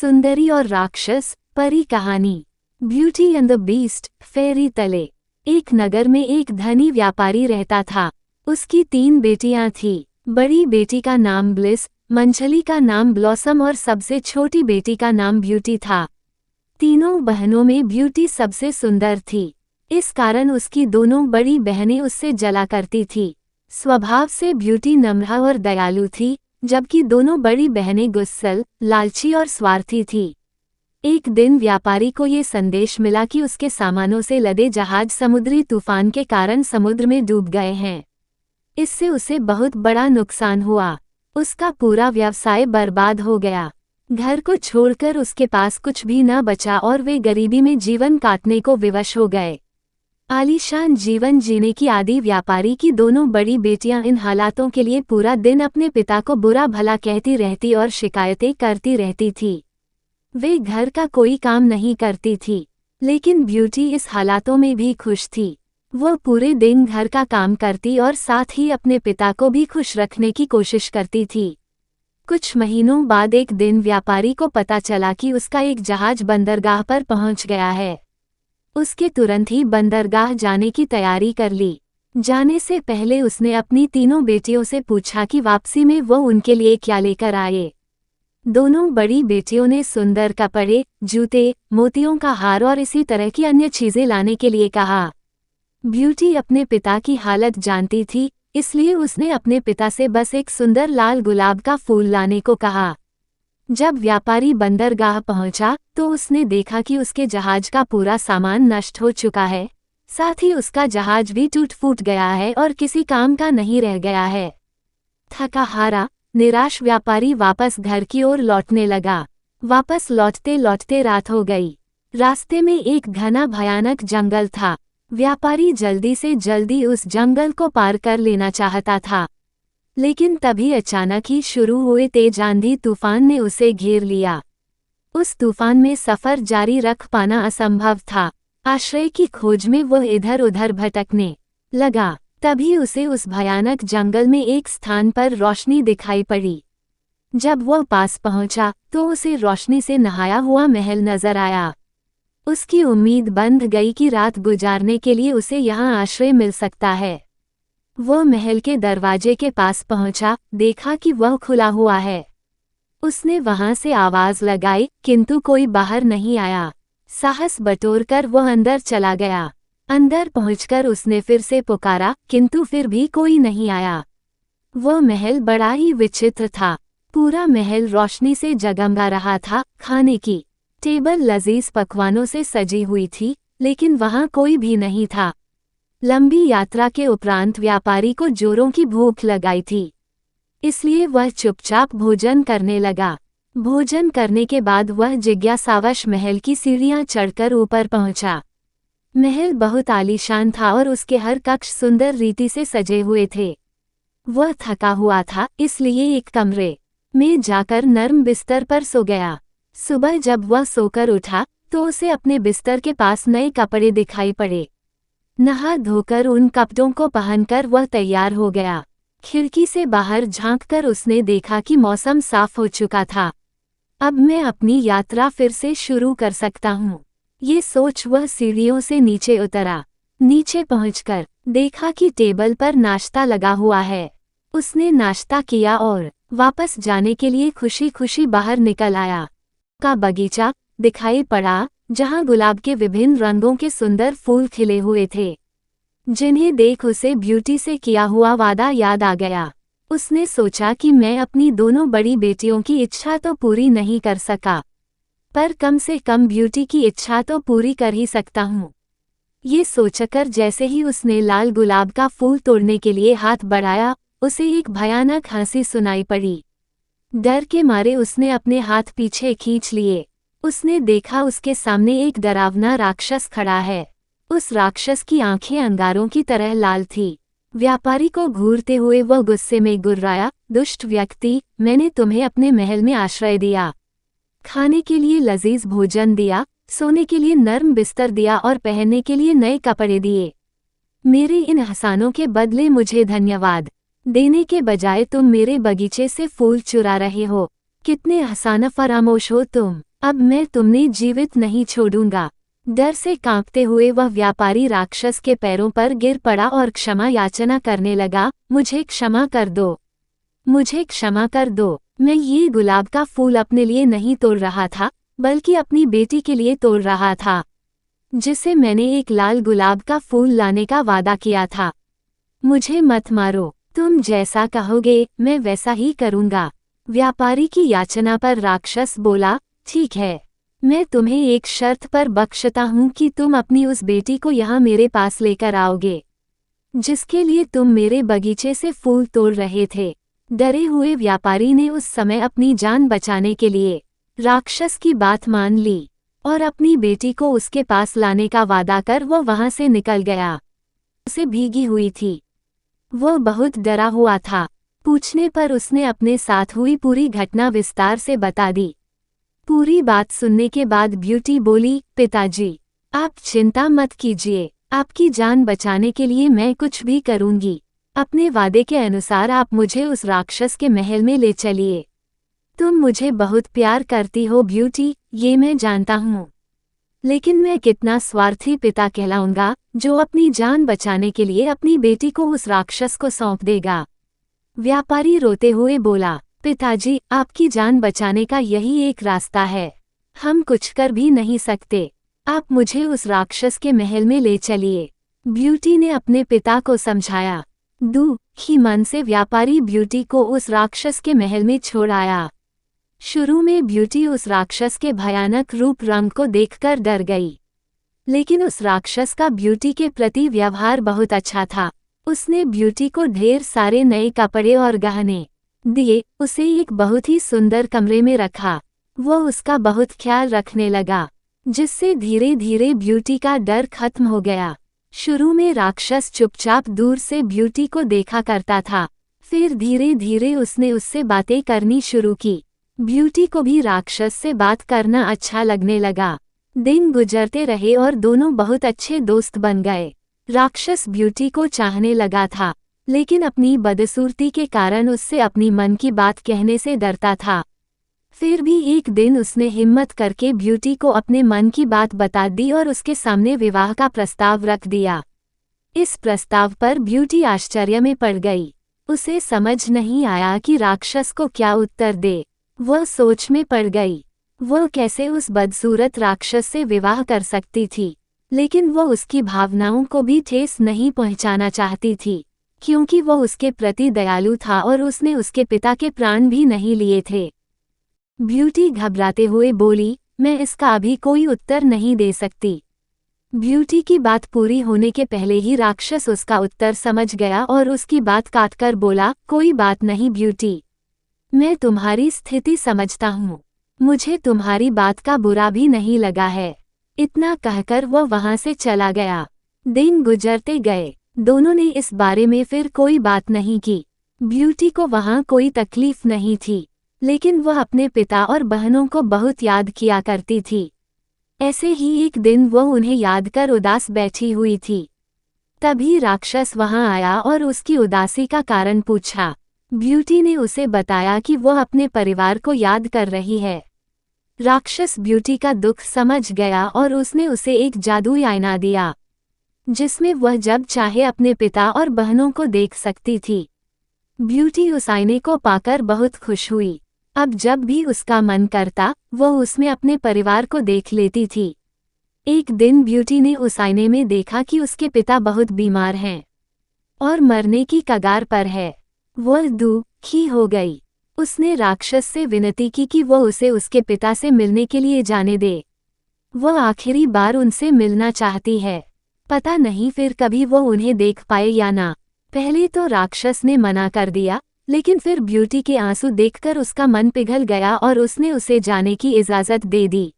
सुंदरी और राक्षस परी कहानी। ब्यूटी एंड द बीस्ट फेरी तले। एक नगर में एक धनी व्यापारी रहता था। उसकी 3 बेटियां थीं। बड़ी बेटी का नाम ब्लिस, मंझली का नाम ब्लॉसम और सबसे छोटी बेटी का नाम ब्यूटी था। तीनों बहनों में ब्यूटी सबसे सुंदर थी। इस कारण उसकी दोनों बड़ी बहनें उससे जला करती थीं। स्वभाव से ब्यूटी नम्र और दयालु थी, जबकि दोनों बड़ी बहनें गुस्सैल, लालची और स्वार्थी थीं। एक दिन व्यापारी को ये संदेश मिला कि उसके सामानों से लदे जहाज समुद्री तूफान के कारण समुद्र में डूब गए हैं। इससे उसे बहुत बड़ा नुकसान हुआ। उसका पूरा व्यवसाय बर्बाद हो गया। घर को छोड़कर उसके पास कुछ भी न बचा और वे गरीबी में जीवन काटने को विवश हो गए। आलीशान जीवन जीने की आदी व्यापारी की दोनों बड़ी बेटियां इन हालातों के लिए पूरा दिन अपने पिता को बुरा भला कहती रहती और शिकायतें करती रहती थी। वे घर का कोई काम नहीं करती थी, लेकिन ब्यूटी इस हालातों में भी खुश थी। वह पूरे दिन घर का काम करती और साथ ही अपने पिता को भी खुश रखने की कोशिश करती थी। कुछ महीनों बाद एक दिन व्यापारी को पता चला कि उसका एक जहाज बंदरगाह पर पहुंच गया है। उसके तुरंत ही बंदरगाह जाने की तैयारी कर ली। जाने से पहले उसने अपनी तीनों बेटियों से पूछा कि वापसी में वो उनके लिए क्या लेकर आए। दोनों बड़ी बेटियों ने सुंदर कपड़े, जूते, मोतियों का हार और इसी तरह की अन्य चीजें लाने के लिए कहा। ब्यूटी अपने पिता की हालत जानती थी, इसलिए उसने अपने पिता से बस एक सुंदर लाल गुलाब का फूल लाने को कहा। जब व्यापारी बंदरगाह पहुंचा तो उसने देखा कि उसके जहाज का पूरा सामान नष्ट हो चुका है, साथ ही उसका जहाज भी टूट फूट गया है और किसी काम का नहीं रह गया है। थका हारा, निराश व्यापारी वापस घर की ओर लौटने लगा। वापस लौटते लौटते रात हो गई। रास्ते में एक घना भयानक जंगल था। व्यापारी जल्दी से जल्दी उस जंगल को पार कर लेना चाहता था, लेकिन तभी अचानक ही शुरू हुए तेज आंधी तूफान ने उसे घेर लिया। उस तूफान में सफर जारी रख पाना असंभव था। आश्रय की खोज में वह इधर उधर भटकने लगा। तभी उसे उस भयानक जंगल में एक स्थान पर रोशनी दिखाई पड़ी। जब वह पास पहुंचा तो उसे रोशनी से नहाया हुआ महल नजर आया। उसकी उम्मीद बंध गई कि रात गुजारने के लिए उसे यहाँ आश्रय मिल सकता है। वह महल के दरवाजे के पास पहुंचा, देखा कि वह खुला हुआ है। उसने वहां से आवाज लगाई, किंतु कोई बाहर नहीं आया। साहस बटोरकर वह अंदर चला गया। अंदर पहुंचकर उसने फिर से पुकारा, किंतु फिर भी कोई नहीं आया। वह महल बड़ा ही विचित्र था। पूरा महल रोशनी से जगमगा रहा था। खाने की टेबल लजीज पकवानों से सजी हुई थी, लेकिन वहां कोई भी नहीं था। लंबी यात्रा के उपरांत व्यापारी को जोरों की भूख लगाई थी, इसलिए वह चुपचाप भोजन करने लगा। भोजन करने के बाद वह जिज्ञासावश महल की सीढ़ियां चढ़कर ऊपर पहुंचा। महल बहुत आलीशान था और उसके हर कक्ष सुंदर रीति से सजे हुए थे। वह थका हुआ था, इसलिए एक कमरे में जाकर नर्म बिस्तर पर सो गया। सुबह जब वह सोकर उठा तो उसे अपने बिस्तर के पास नए कपड़े दिखाई पड़े। नहा धोकर उन कपड़ों को पहनकर वह तैयार हो गया। खिड़की से बाहर झांककर उसने देखा कि मौसम साफ हो चुका था। अब मैं अपनी यात्रा फिर से शुरू कर सकता हूँ, ये सोच वह सीढ़ियों से नीचे उतरा। नीचे पहुंचकर देखा कि टेबल पर नाश्ता लगा हुआ है। उसने नाश्ता किया और वापस जाने के लिए खुशी खुशी बाहर निकल आया। का बगीचा दिखाई पड़ा, जहां गुलाब के विभिन्न रंगों के सुंदर फूल खिले हुए थे, जिन्हें देख उसे ब्यूटी से किया हुआ वादा याद आ गया। उसने सोचा कि मैं अपनी दोनों बड़ी बेटियों की इच्छा तो पूरी नहीं कर सका, पर कम से कम ब्यूटी की इच्छा तो पूरी कर ही सकता हूँ। ये सोचकर जैसे ही उसने लाल गुलाब का फूल तोड़ने के लिए हाथ बढ़ाया, उसे एक भयानक हंसी सुनाई पड़ी। डर के मारे उसने अपने हाथ पीछे खींच लिए। उसने देखा उसके सामने एक डरावना राक्षस खड़ा है। उस राक्षस की आंखें अंगारों की तरह लाल थी। व्यापारी को घूरते हुए वह गुस्से में गुर्राया, दुष्ट व्यक्ति, मैंने तुम्हें अपने महल में आश्रय दिया, खाने के लिए लजीज भोजन दिया, सोने के लिए नर्म बिस्तर दिया और पहनने के लिए नए कपड़े दिए। मेरे इन एहसानों के बदले मुझे धन्यवाद देने के बजाय तुम मेरे बगीचे से फूल चुरा रहे हो। कितने एहसान फरामोश हो तुम। अब मैं तुम्हें जीवित नहीं छोड़ूंगा। डर से कांपते हुए वह व्यापारी राक्षस के पैरों पर गिर पड़ा और क्षमा याचना करने लगा, मुझे क्षमा कर दो, मुझे क्षमा कर दो। मैं ये गुलाब का फूल अपने लिए नहीं तोड़ रहा था, बल्कि अपनी बेटी के लिए तोड़ रहा था, जिसे मैंने एक लाल गुलाब का फूल लाने का वादा किया था। मुझे मत मारो, तुम जैसा कहोगे मैं वैसा ही करूंगा। व्यापारी की याचना पर राक्षस बोला, ठीक है, मैं तुम्हें एक शर्त पर बख्शता हूँ कि तुम अपनी उस बेटी को यहाँ मेरे पास लेकर आओगे, जिसके लिए तुम मेरे बगीचे से फूल तोड़ रहे थे। डरे हुए व्यापारी ने उस समय अपनी जान बचाने के लिए राक्षस की बात मान ली और अपनी बेटी को उसके पास लाने का वादा कर वो वहां से निकल गया। उसे भीगी हुई थी, वो बहुत डरा हुआ था। पूछने पर उसने अपने साथ हुई पूरी घटना विस्तार से बता दी। पूरी बात सुनने के बाद ब्यूटी बोली, पिताजी, आप चिंता मत कीजिए, आपकी जान बचाने के लिए मैं कुछ भी करूंगी। अपने वादे के अनुसार आप मुझे उस राक्षस के महल में ले चलिए। तुम मुझे बहुत प्यार करती हो ब्यूटी, ये मैं जानता हूँ, लेकिन मैं कितना स्वार्थी पिता कहलाऊंगा जो अपनी जान बचाने के लिए अपनी बेटी को उस राक्षस को सौंप देगा। व्यापारी रोते हुए बोला, पिताजी, आपकी जान बचाने का यही एक रास्ता है, हम कुछ कर भी नहीं सकते, आप मुझे उस राक्षस के महल में ले चलिए। ब्यूटी ने अपने पिता को समझाया। दुखी मन से व्यापारी ब्यूटी को उस राक्षस के महल में छोड़ आया। शुरू में ब्यूटी उस राक्षस के भयानक रूप रंग को देखकर डर गई, लेकिन उस राक्षस का ब्यूटी के प्रति व्यवहार बहुत अच्छा था। उसने ब्यूटी को ढेर सारे नए कपड़े और गहने दिए, उसे एक बहुत ही सुंदर कमरे में रखा। वो उसका बहुत ख्याल रखने लगा, जिससे धीरे धीरे ब्यूटी का डर खत्म हो गया। शुरू में राक्षस चुपचाप दूर से ब्यूटी को देखा करता था, फिर धीरे धीरे उसने उससे बातें करनी शुरू की। ब्यूटी को भी राक्षस से बात करना अच्छा लगने लगा। दिन गुजरते रहे और दोनों बहुत अच्छे दोस्त बन गए। राक्षस ब्यूटी को चाहने लगा था, लेकिन अपनी बदसूरती के कारण उससे अपनी मन की बात कहने से डरता था। फिर भी एक दिन उसने हिम्मत करके ब्यूटी को अपने मन की बात बता दी और उसके सामने विवाह का प्रस्ताव रख दिया। इस प्रस्ताव पर ब्यूटी आश्चर्य में पड़ गई। उसे समझ नहीं आया कि राक्षस को क्या उत्तर दे। वह सोच में पड़ गई, वह कैसे उस बदसूरत राक्षस से विवाह कर सकती थी, लेकिन वह उसकी भावनाओं को भी ठेस नहीं पहुंचाना चाहती थी, क्योंकि वह उसके प्रति दयालु था और उसने उसके पिता के प्राण भी नहीं लिए थे। ब्यूटी घबराते हुए बोली, मैं इसका अभी कोई उत्तर नहीं दे सकती। ब्यूटी की बात पूरी होने के पहले ही राक्षस उसका उत्तर समझ गया और उसकी बात काटकर बोला, कोई बात नहीं ब्यूटी, मैं तुम्हारी स्थिति समझता हूँ, मुझे तुम्हारी बात का बुरा भी नहीं लगा है। इतना कहकर वह वहां से चला गया। दिन गुजरते गए, दोनों ने इस बारे में फिर कोई बात नहीं की। ब्यूटी को वहां कोई तकलीफ नहीं थी, लेकिन वह अपने पिता और बहनों को बहुत याद किया करती थी। ऐसे ही एक दिन वह उन्हें याद कर उदास बैठी हुई थी। तभी राक्षस वहां आया और उसकी उदासी का कारण पूछा। ब्यूटी ने उसे बताया कि वह अपने परिवार को याद कर रही है। राक्षस ब्यूटी का दुख समझ गया और उसने उसे एक जादुई आईना दिया, जिसमें वह जब चाहे अपने पिता और बहनों को देख सकती थी। ब्यूटी उस आईने को पाकर बहुत खुश हुई। अब जब भी उसका मन करता, वह उसमें अपने परिवार को देख लेती थी। एक दिन ब्यूटी ने उस आईने में देखा कि उसके पिता बहुत बीमार हैं और मरने की कगार पर है। वह दुखी हो गई। उसने राक्षस से विनती की कि वह उसे उसके पिता से मिलने के लिए जाने दे। वह आखिरी बार उनसे मिलना चाहती है। पता नहीं फिर कभी वह उन्हें देख पाए या ना। पहले तो राक्षस ने मना कर दिया, लेकिन फिर ब्यूटी के आंसू देखकर उसका मन पिघल गया और उसने उसे जाने की इजाज़त दे दी।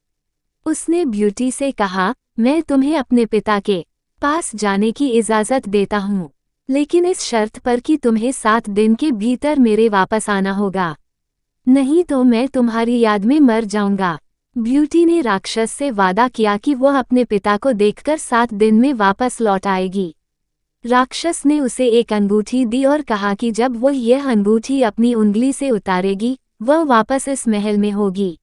उसने ब्यूटी से कहा, मैं तुम्हें अपने पिता के पास जाने की इजाज़त देता हूँ, लेकिन इस शर्त पर कि तुम्हें 7 दिन के भीतर मेरे वापस आना होगा, नहीं तो मैं तुम्हारी याद में मर जाऊंगा। ब्यूटी ने राक्षस से वादा किया कि वह अपने पिता को देखकर 7 दिन में वापस लौट आएगी। राक्षस ने उसे एक अंगूठी दी और कहा कि जब वह यह अंगूठी अपनी उंगली से उतारेगी, वह वापस इस महल में होगी।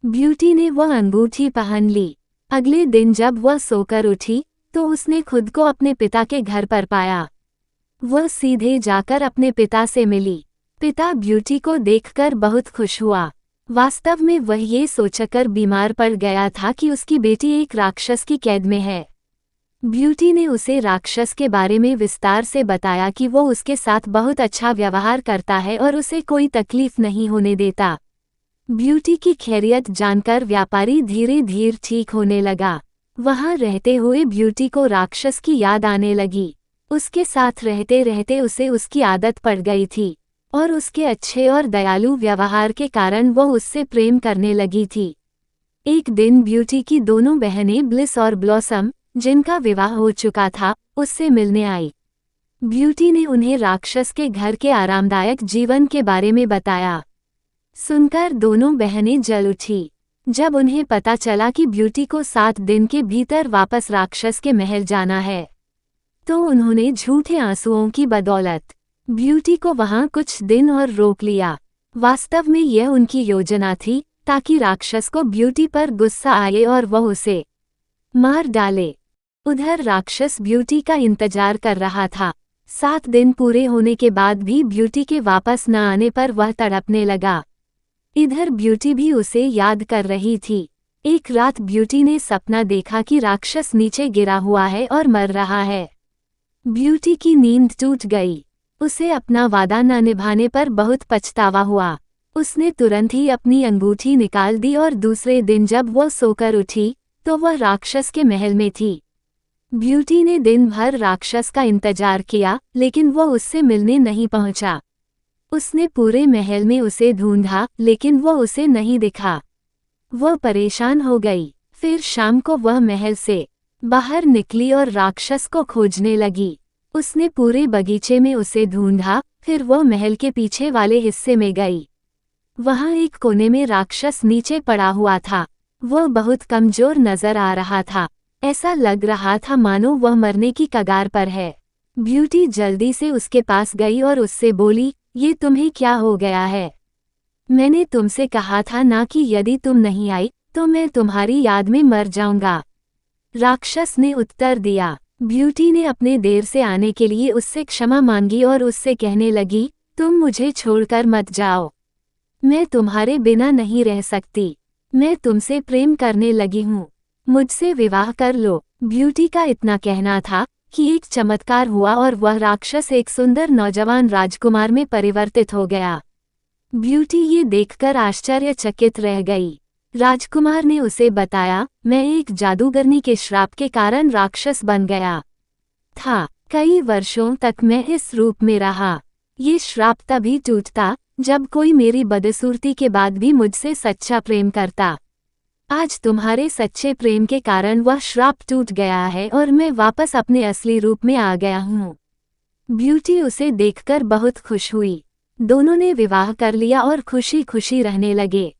ब्यूटी ने वह अंगूठी पहन ली। अगले दिन जब वह सोकर उठी तो उसने खुद को अपने पिता के घर पर पाया। वह सीधे जाकर अपने पिता से मिली। पिता ब्यूटी को देखकर बहुत खुश हुआ। वास्तव में वह ये सोचकर बीमार पड़ गया था कि उसकी बेटी एक राक्षस की कैद में है। ब्यूटी ने उसे राक्षस के बारे में विस्तार से बताया कि वो उसके साथ बहुत अच्छा व्यवहार करता है और उसे कोई तकलीफ नहीं होने देता। ब्यूटी की खैरियत जानकर व्यापारी धीरे धीरे ठीक होने लगा। वहां रहते हुए ब्यूटी को राक्षस की याद आने लगी। उसके साथ रहते रहते उसे उसकी आदत पड़ गई थी और उसके अच्छे और दयालु व्यवहार के कारण वो उससे प्रेम करने लगी थी। एक दिन ब्यूटी की दोनों बहनें ब्लिस और ब्लॉसम, जिनका विवाह हो चुका था, उससे मिलने आई। ब्यूटी ने उन्हें राक्षस के घर के आरामदायक जीवन के बारे में बताया। सुनकर दोनों बहनें जल उठी। जब उन्हें पता चला कि ब्यूटी को 7 दिन के भीतर वापस राक्षस के महल जाना है, तो उन्होंने झूठे आंसुओं की बदौलत ब्यूटी को वहां कुछ दिन और रोक लिया। वास्तव में यह उनकी योजना थी ताकि राक्षस को ब्यूटी पर गुस्सा आए और वह उसे मार डाले। उधर राक्षस ब्यूटी का इंतजार कर रहा था। 7 दिन पूरे होने के बाद भी ब्यूटी के वापस न आने पर वह तड़पने लगा। इधर ब्यूटी भी उसे याद कर रही थी। एक रात ब्यूटी ने सपना देखा कि राक्षस नीचे गिरा हुआ है और मर रहा है। ब्यूटी की नींद टूट गई। उसे अपना वादा न निभाने पर बहुत पछतावा हुआ। उसने तुरंत ही अपनी अंगूठी निकाल दी और दूसरे दिन जब वह सोकर उठी तो वह राक्षस के महल में थी। ब्यूटी ने दिन भर राक्षस का इंतजार किया, लेकिन वह उससे मिलने नहीं पहुंचा। उसने पूरे महल में उसे ढूंढा, लेकिन वह उसे नहीं दिखा। वह परेशान हो गई। फिर शाम को वह महल से बाहर निकली और राक्षस को खोजने लगी। उसने पूरे बगीचे में उसे ढूंढा, फिर वह महल के पीछे वाले हिस्से में गई। वहां एक कोने में राक्षस नीचे पड़ा हुआ था। वह बहुत कमजोर नजर आ रहा था। ऐसा लग रहा था मानो वह मरने की कगार पर है। ब्यूटी जल्दी से उसके पास गई और उससे बोली, ये तुम्हें क्या हो गया है? मैंने तुमसे कहा था ना कि यदि तुम नहीं आई तो मैं तुम्हारी याद में मर जाऊंगा। राक्षस ने उत्तर दिया। ब्यूटी ने अपने देर से आने के लिए उससे क्षमा मांगी और उससे कहने लगी, तुम मुझे छोड़कर मत जाओ। मैं तुम्हारे बिना नहीं रह सकती। मैं तुमसे प्रेम करने लगी हूँ। मुझसे विवाह कर लो। ब्यूटी का इतना कहना था कि एक चमत्कार हुआ और वह राक्षस एक सुंदर नौजवान राजकुमार में परिवर्तित हो गया। ब्यूटी ये देखकर आश्चर्यचकित रह गई। राजकुमार ने उसे बताया, मैं एक जादूगरनी के श्राप के कारण राक्षस बन गया था। कई वर्षों तक मैं इस रूप में रहा। ये श्राप तभी टूटता जब कोई मेरी बदसूरती के बाद भी मुझसे सच्चा प्रेम करता। आज तुम्हारे सच्चे प्रेम के कारण वह श्राप टूट गया है और मैं वापस अपने असली रूप में आ गया हूँ। ब्यूटी उसे देखकर बहुत खुश हुई। दोनों ने विवाह कर लिया और खुशी खुशी रहने लगे।